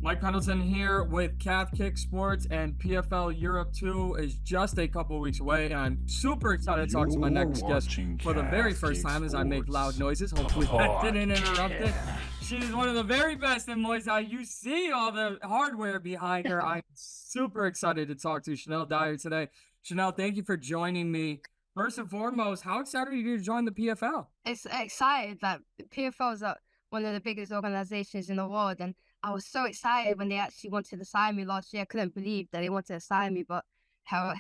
Mike Pendleton here with Calf Kick Sports, and PFL Europe 2 is just a couple weeks away. And I'm super excited to talk to my You're next guest watching for the very Calf first Kick time as I make loud Sports. noises. Hopefully that didn't interrupt it. Podcast. She's one of the very best in Muay Thai. You see all the hardware behind her. I'm super excited to talk to Shanelle Dyer today. Shanelle, thank you for joining me. First and foremost, how excited are you to join the PFL? It's excited that PFL is one of the biggest organizations in the world, and I was so excited when they actually wanted to sign me last year. I couldn't believe that they wanted to sign me, but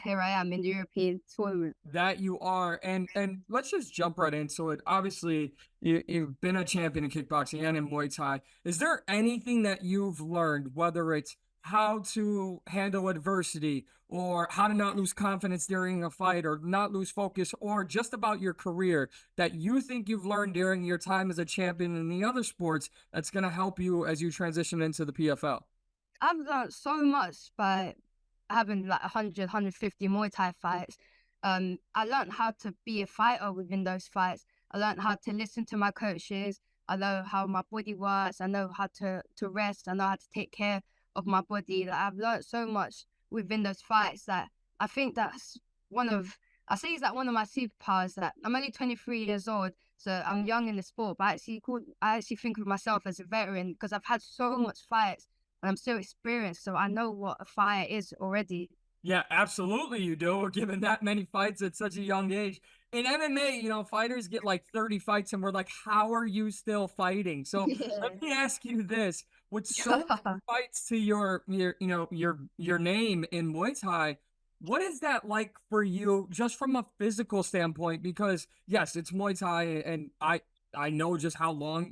here I am in the European tournament. That you are, and let's just jump right into it. Obviously, you've been a champion in kickboxing and in Muay Thai. Is there anything that you've learned, whether it's how to handle adversity or how to not lose confidence during a fight or not lose focus, or just about your career, that you think you've learned during your time as a champion in the other sports that's going to help you as you transition into the PFL? I've learned so much by having like 100, 150 Muay Thai fights. I learned how to be a fighter within those fights. I learned how to listen to my coaches. I know how my body works. I know how to rest. I know how to take care of my body. Like, I've learned so much within those fights that I think that's I say it's like one of my superpowers. That I'm only 23 years old, so I'm young in the sport, but I actually think of myself as a veteran because I've had so much fights and I'm so experienced, so I know what a fight is already. Yeah, absolutely you do. Given that many fights at such a young age. In MMA, fighters get like 30 fights and we're like, how are you still fighting? So let me ask you this. With so many fights to your name in Muay Thai, what is that like for you just from a physical standpoint? Because yes, it's Muay Thai and I know just how long,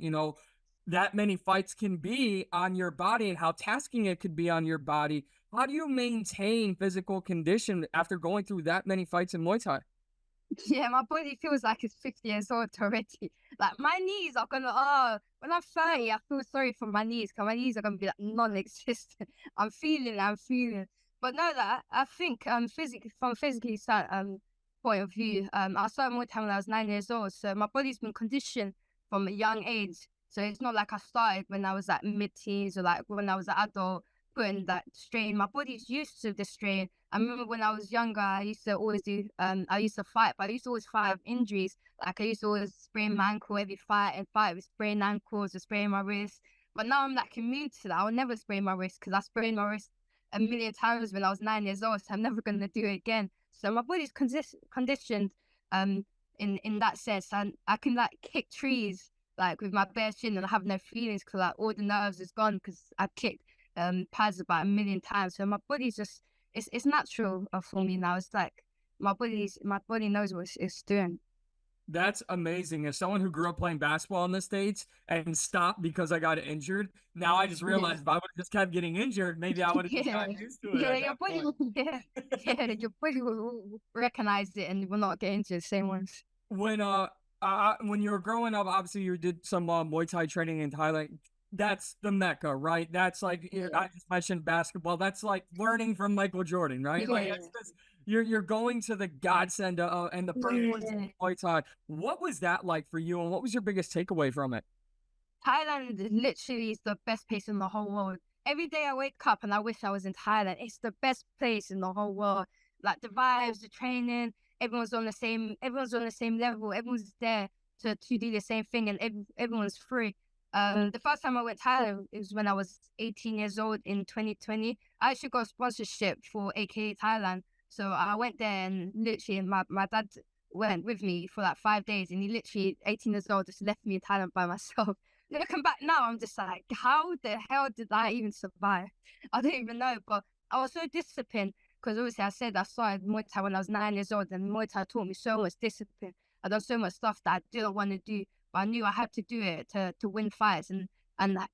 that many fights can be on your body and how tasking it could be on your body. How do you maintain physical condition after going through that many fights in Muay Thai? Yeah, my body feels like it's 50 years old already. Like my knees are when I'm 30, I feel sorry for my knees because my knees are gonna be like non-existent. I'm feeling. But no, that I think physically point of view, I started Muay Thai when I was 9 years old, so my body's been conditioned from a young age. So it's not like I started when I was like mid-teens or like when I was an adult putting that strain. My body's used to the strain. I remember when I was younger, I used to always I used to fight, but I used to always fight with injuries. Like I used to always sprain my ankle every fight and fight with sprained ankles or sprain my wrist. But now I'm like immune to that. I'll never sprain my wrist because I sprained my wrist a million times when I was 9 years old. So I'm never going to do it again. So my body's conditioned in that sense. And I can like kick trees like with my bare shin and I have no feelings because like all the nerves is gone because I've kicked pads about a million times. So my body's just it's natural for me now. It's like my body knows what it's doing. That's amazing. As someone who grew up playing basketball in the States and stopped because I got injured, now I just realized if I would have just kept getting injured, maybe I would have just gotten used to it. Yeah, your body your body will recognize it and will not get into the same ones. When you were growing up, obviously you did some Muay Thai training in Thailand. That's the Mecca, right? That's like I just mentioned basketball. That's like learning from Michael Jordan, right? Like you're going to the godsend and the first Muay Thai. What was that like for you, and what was your biggest takeaway from it? Thailand literally is the best place in the whole world. Every day I wake up and I wish I was in Thailand. It's the best place in the whole world. Like the vibes, the training, everyone's on the same level. Everyone's there to do the same thing, and everyone's free. The first time I went to Thailand was when I was 18 years old in 2020. I actually got a sponsorship for AKA Thailand. So I went there and literally my dad went with me for like 5 days and he literally, 18 years old, just left me in Thailand by myself. Looking back now, I'm just like, how the hell did I even survive? I don't even know, but I was so disciplined because obviously I said I started Muay Thai when I was 9 years old and Muay Thai taught me so much discipline. I done so much stuff that I didn't want to do, but I knew I had to do it to win fights and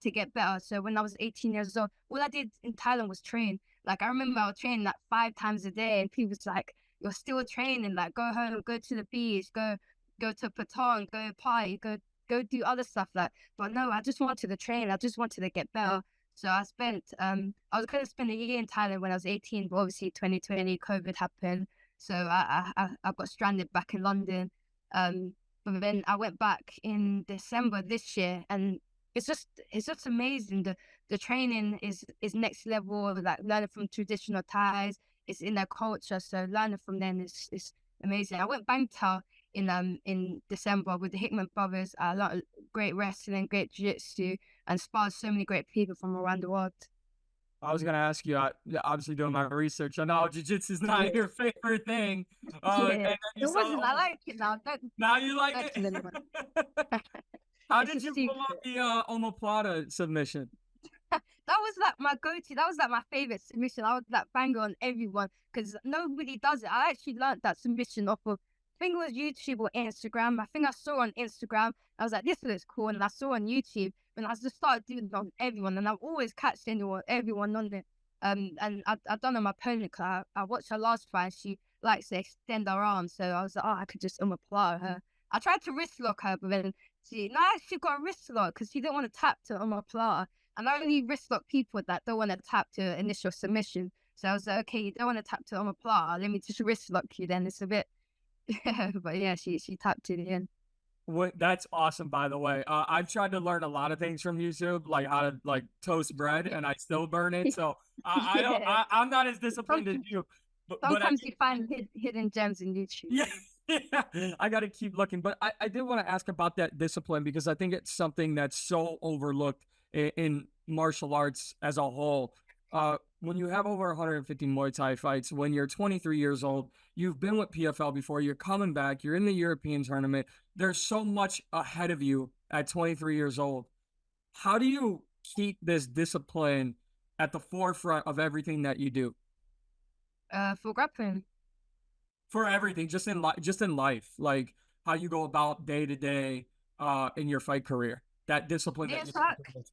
to get better. So when I was 18 years old, all I did in Thailand was train. Like I remember I was training like 5 times a day and people was like, you're still training, like go home, go to the beach, go to Patong, go party, go do other stuff like. But no, I just wanted to train. I just wanted to get better. So I was going to spend a year in Thailand when I was 18, but obviously 2020 COVID happened. So I got stranded back in London. But then I went back in December this year, and it's just amazing. The training is next level, like learning from traditional Thais. It's in their culture, so learning from them is amazing. I went Bangtao in December with the Hickman brothers. I learned great wrestling, great jiu-jitsu, and sparred so many great people from around the world. I was gonna ask you. Obviously, doing my research, I know jiu-jitsu is not your favorite thing. And Yeah, then you it saw wasn't. I like it now. now you like Don't tell anyone. it. How It's a did you pull off secret. the Omoplata submission? That was like my go-to. That was like my favorite submission. I would like bang on everyone because nobody does it. I actually learned that submission off of, I think it was YouTube or Instagram. I think I saw on Instagram. I was like, this looks cool, and I saw on YouTube, and I just started doing it on everyone, and I've always catched everyone on it. And I done on my opponent. I watched her last fight. She likes to extend her arms, so I was like, oh, I could just apply her. I tried to wrist lock her, but then she got a wrist lock because she didn't want to tap to Omoplata. And I only wrist lock people that don't want to tap to initial submission. So I was like, okay, you don't want to tap to Omoplata. Let me just wrist lock you then. It's a bit, but yeah, she tapped to the end. That's awesome, by the way. I've tried to learn a lot of things from YouTube, like how to like toast bread, and I still burn it. So I don't. Yeah. I'm not as disciplined as you, but I Sometimes you find hidden gems in YouTube. yeah. Yeah, I got to keep looking. But I did want to ask about that discipline because I think it's something that's so overlooked in martial arts as a whole. When you have over 150 Muay Thai fights, when you're 23 years old, you've been with PFL before, you're coming back, you're in the European tournament. There's so much ahead of you at 23 years old. How do you keep this discipline at the forefront of everything that you do? For grappling. For everything, just in life, like how you go about day to day in your fight career, that discipline that Yeah, you so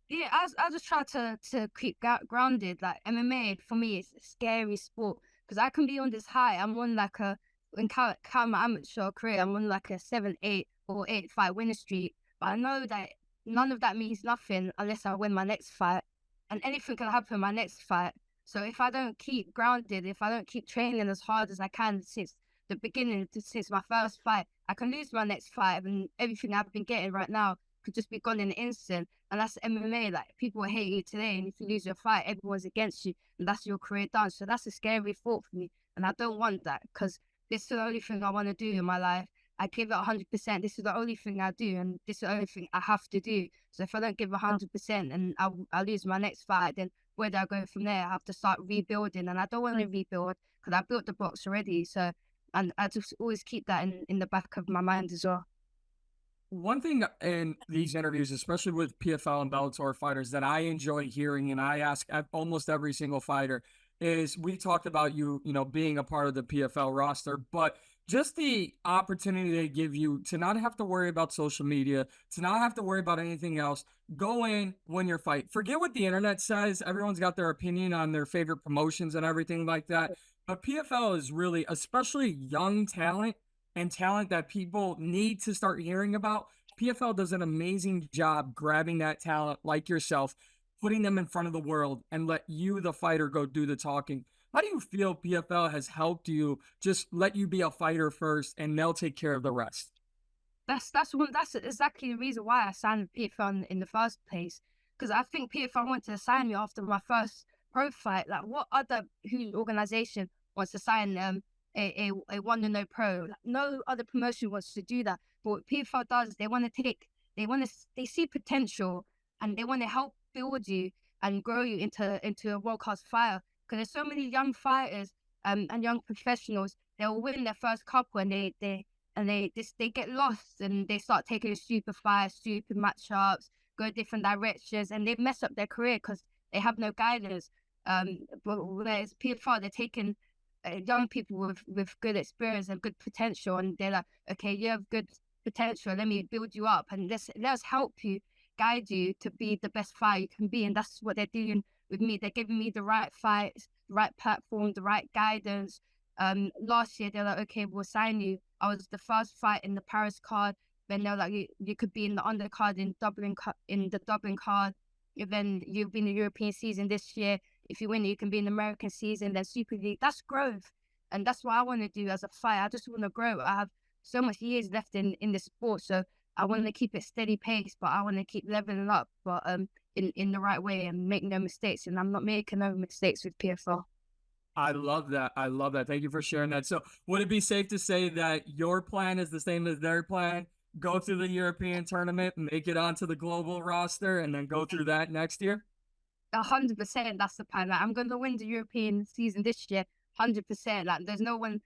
yeah, I just try to keep grounded. Like MMA for me, it's a scary sport because I can be on this high. I'm on like count my amateur career. I'm on like a 7, 8 or 8 fight winning streak. But I know that none of that means nothing unless I win my next fight, and anything can happen in my next fight. So if I don't keep grounded, if I don't keep training as hard as I can since the beginning, since my first fight, I can lose my next fight, and everything I've been getting right now could just be gone in an instant. And that's MMA. Like people will hate you today, and if you lose your fight, everyone's against you, and that's your career done. So that's a scary thought for me, and I don't want that because this is the only thing I want to do in my life. I give it 100%. This is the only thing I do, and this is the only thing I have to do. So if I don't give 100% and I lose my next fight, then where do I go from there? I have to start rebuilding, and I don't want to rebuild because I built the box already. So, and I just always keep that in the back of my mind as well. One thing in these interviews, especially with PFL and Bellator fighters, that I enjoy hearing, and I ask almost every single fighter, is we talked about you know, being a part of the PFL roster, but just the opportunity they give you to not have to worry about social media, to not have to worry about anything else. Go in, win your fight. Forget what the internet says. Everyone's got their opinion on their favorite promotions and everything like that. But PFL is really, especially young talent and talent that people need to start hearing about. PFL does an amazing job grabbing that talent like yourself, putting them in front of the world, and let you, the fighter, go do the talking. How do you feel PFL has helped you just let you be a fighter first and they'll take care of the rest? That's exactly the reason why I signed with PFL in the first place. Because I think PFL wanted to sign me after my first pro fight. Like, what other whose organization wants to sign a one to no pro? Like, no other promotion wants to do that. But what PFL does, they see potential, and they want to help build you and grow you into a world class fighter. Because there's so many young fighters and young professionals. They'll win their first couple, and they get lost, and they start taking stupid fights, stupid matchups, go different directions, and they mess up their career because they have no guidance. But whereas PFR, they're taking young people with good experience and good potential, and they're like, okay, you have good potential, let me build you up, and let's help you, guide you to be the best fighter you can be. And that's what they're doing with me. They're giving me the right fights, the right platform, the right guidance. Last year they're like, okay, we'll sign you. I was the first fight in the Paris card. Then they're like, you could be in the undercard in the Dublin card. Then you've been in the European season this year. If you win, you can be in the American season, then Super League. That's growth, and that's what I want to do as a fighter. I just want to grow. I have so much years left in the sport, so I want to keep it steady pace, but I want to keep leveling up, but in the right way and make no mistakes. And I'm not making no mistakes with PFL. I love that. I love that. Thank you for sharing that. So, would it be safe to say that your plan is the same as their plan? Go through the European tournament, make it onto the global roster, and then go through that next year? 100%, that's the plan. Like, I'm gonna win the European season this year, 100%. Like there's no one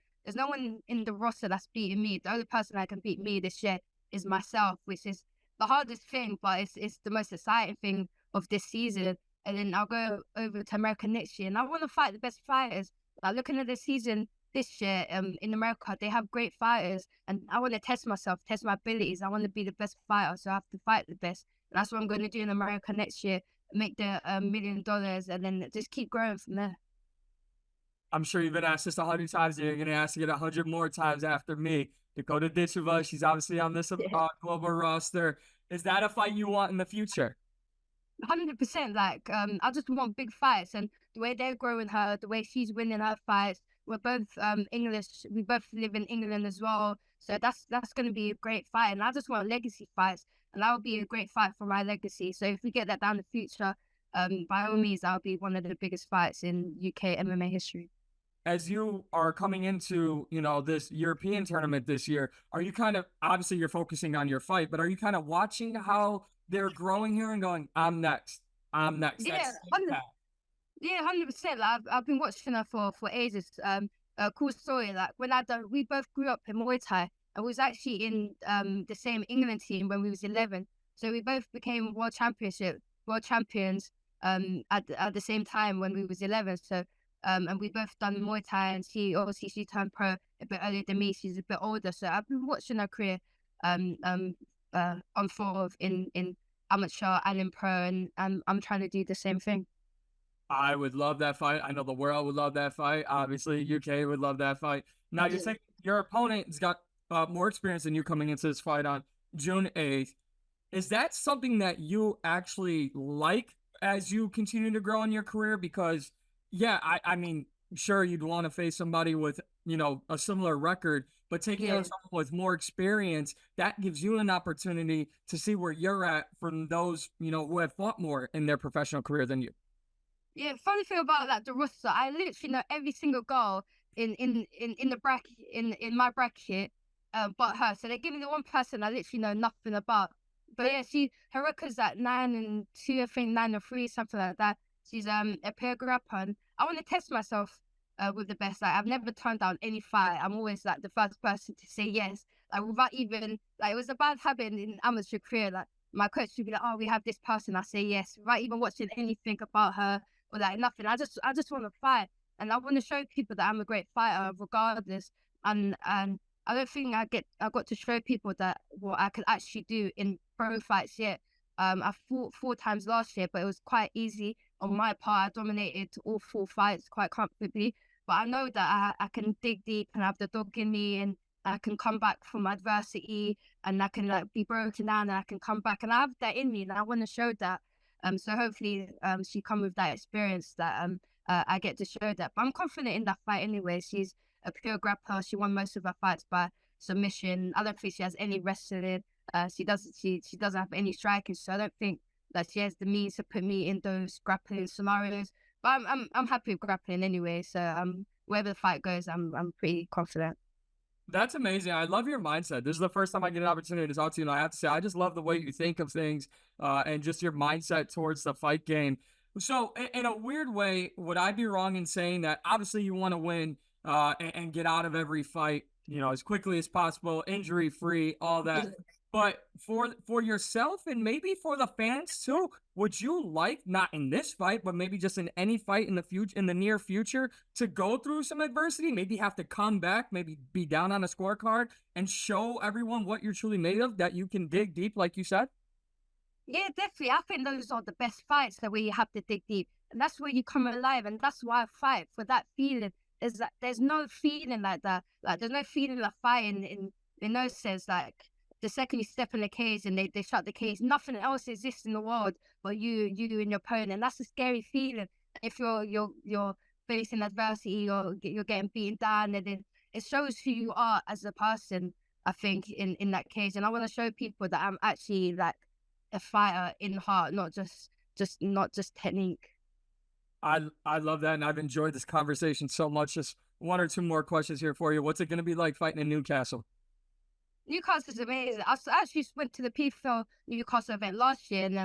in the roster that's beating me. The only person that can beat me this year is myself, which is the hardest thing, but it's the most exciting thing of this season. And then I'll go over to America next year, and I want to fight the best fighters. Like looking at the season this year, in America, they have great fighters, and I want to test myself, test my abilities. I want to be the best fighter, so I have to fight the best. And that's what I'm going to do in America next year, make the $1 million, and then just keep growing from there. I'm sure you've been asked this 100 times, and you're going to ask it 100 more times after me. Dakota Ditcheva, she's obviously on this global roster. Is that a fight you want in the future? 100%. Like, I just want big fights, and the way they're growing her, the way she's winning her fights. We're both English. We both live in England as well, so that's going to be a great fight. And I just want legacy fights, and that would be a great fight for my legacy. So if we get that down the future, by all means, that'll be one of the biggest fights in UK MMA history. As you are coming into, this European tournament this year, are you kind of, obviously you're focusing on your fight, but are you kind of watching how they're growing here and going, I'm next, I'm next? Yeah, 100%. Like, I've been watching her for ages. A cool story. Like we both grew up in Muay Thai, and we was actually in the same England team when we was 11. So we both became world champions at the same time when we was 11. So and we both done Muay Thai, and she turned pro a bit earlier than me. She's a bit older, so I've been watching her career unfold in amateur and in pro, and I'm trying to do the same thing. I would love that fight. I know the world would love that fight. Obviously, UK would love that fight. Now, you're saying your opponent has got more experience than you coming into this fight on June 8th. Is that something that you actually like as you continue to grow in your career? Because, yeah, I mean, sure, you'd want to face somebody with, a similar record, but taking on someone with more experience, that gives you an opportunity to see where you're at from those, who have fought more in their professional career than you. Yeah, funny thing about like the roster, I literally know every single girl in the bracket in my bracket, but her. So they're giving the one person I literally know nothing about. But yeah, her record's at 9-2, I think 9-3, something like that. She's a peer grappler, and I want to test myself with the best. Like I've never turned down any fight. I'm always like the first person to say yes. Like without even like it was a bad habit in amateur career. Like my coach would be like, "Oh, we have this person." I say yes, without even watching anything about her or like nothing. I just want to fight, and I want to show people that I'm a great fighter, regardless. And I don't think I got to show people that what I could actually do in pro fights yet. I fought 4 times last year, but it was quite easy on my part. I dominated all 4 fights quite comfortably. But I know that I can dig deep and have the dog in me, and I can come back from adversity, and I can like be broken down, and I can come back, and I have that in me, and I want to show that. So hopefully she come with that experience that I get to show that. But I'm confident in that fight anyway. She's a pure grappler. She won most of her fights by submission. I don't think she has any wrestling. She doesn't have any striking, so I don't think that she has the means to put me in those grappling scenarios. But I'm happy with grappling anyway. So wherever the fight goes, I'm pretty confident. That's amazing. I love your mindset. This is the first time I get an opportunity to talk to you, and I have to say, I just love the way you think of things, and just your mindset towards the fight game. So, in a weird way, would I be wrong in saying that obviously you want to win and get out of every fight, as quickly as possible, injury free, all that? But for yourself and maybe for the fans too, would you like, not in this fight, but maybe just in any fight in the future, in the near future, to go through some adversity, maybe have to come back, maybe be down on a scorecard and show everyone what you're truly made of, that you can dig deep, like you said? Yeah, definitely. I think those are the best fights, that where you have to dig deep, and that's where you come alive, and that's why I fight for that feeling. Is that there's no feeling like that. Like there's no feeling like fighting in those sense. Like the second you step in the cage and they shut the cage, nothing else exists in the world but you and your opponent. And that's a scary feeling. If you're facing adversity or you're getting beaten down, and then it shows who you are as a person. I think, in that cage. And I want to show people that I'm actually like a fighter in heart, not just technique. I love that, and I've enjoyed this conversation so much. Just one or two more questions here for you. What's it going to be like fighting in Newcastle? Newcastle is amazing. I actually went to the PFL Newcastle event last year, and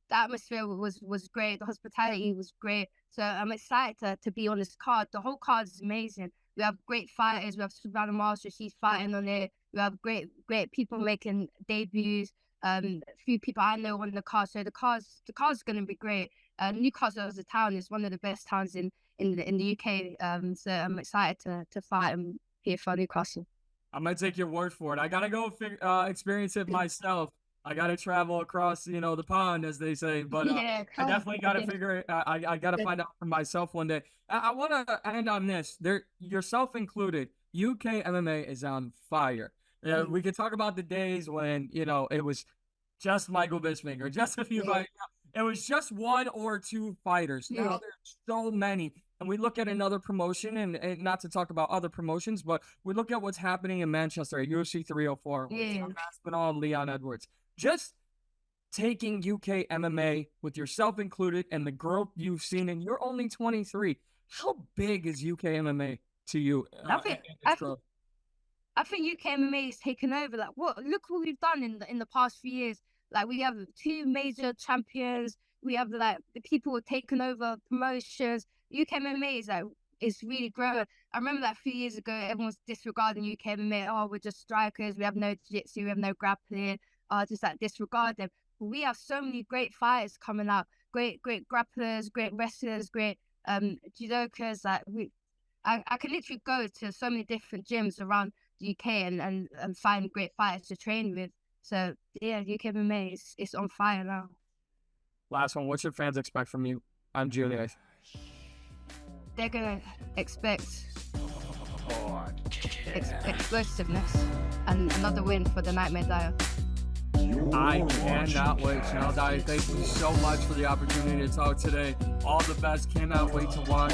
the atmosphere was great. The hospitality was great. So I'm excited to be on this card. The whole card is amazing. We have great fighters. We have Savannah Master. She's fighting on it. We have great people making debuts. A few people I know on the card. So the card's going to be great. Newcastle as a town is one of the best towns in the UK. So I'm excited to fight in PFL Newcastle. I might take your word for it. I gotta go experience it myself. I gotta travel across, the pond, as they say. But Yeah, I definitely gotta figure it. I gotta find out for myself one day. I want to end on this. Yourself included. UK MMA is on fire. We could talk about the days when it was just Michael Bisping or just a few fighters. It was just one or two fighters. Now there's so many. And we look at another promotion, and not to talk about other promotions, but we look at what's happening in Manchester at UFC 304 with Tom Aspinall and Leon Edwards. Just taking UK MMA with yourself included and the growth you've seen, and you're only 23. How big is UK MMA to you? I think UK MMA is taken over. Like, look what we've done in the past few years. Like, we have two major champions. We have like the people who have taken over promotions. UK MMA is really growing. I remember that a few years ago, everyone was disregarding UK MMA. Oh, we're just strikers. We have no jiu-jitsu. We have no grappling. Just like disregard them. But we have so many great fighters coming out. Great grapplers, great wrestlers, great judokas. Like I can literally go to so many different gyms around the UK and find great fighters to train with. So yeah, UK MMA is on fire now. Last one. What should fans expect from you on June 8th? They're gonna expect explosiveness and another win for the Nightmare Dyer. I cannot wait. Shanelle Dyer, thank you so much for the opportunity to talk today. All the best. Cannot wait to watch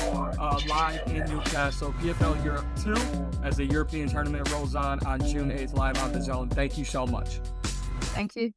live in Newcastle, PFL Europe 2, as the European tournament rolls on June 8th live on the Zone. Thank you so much. Thank you.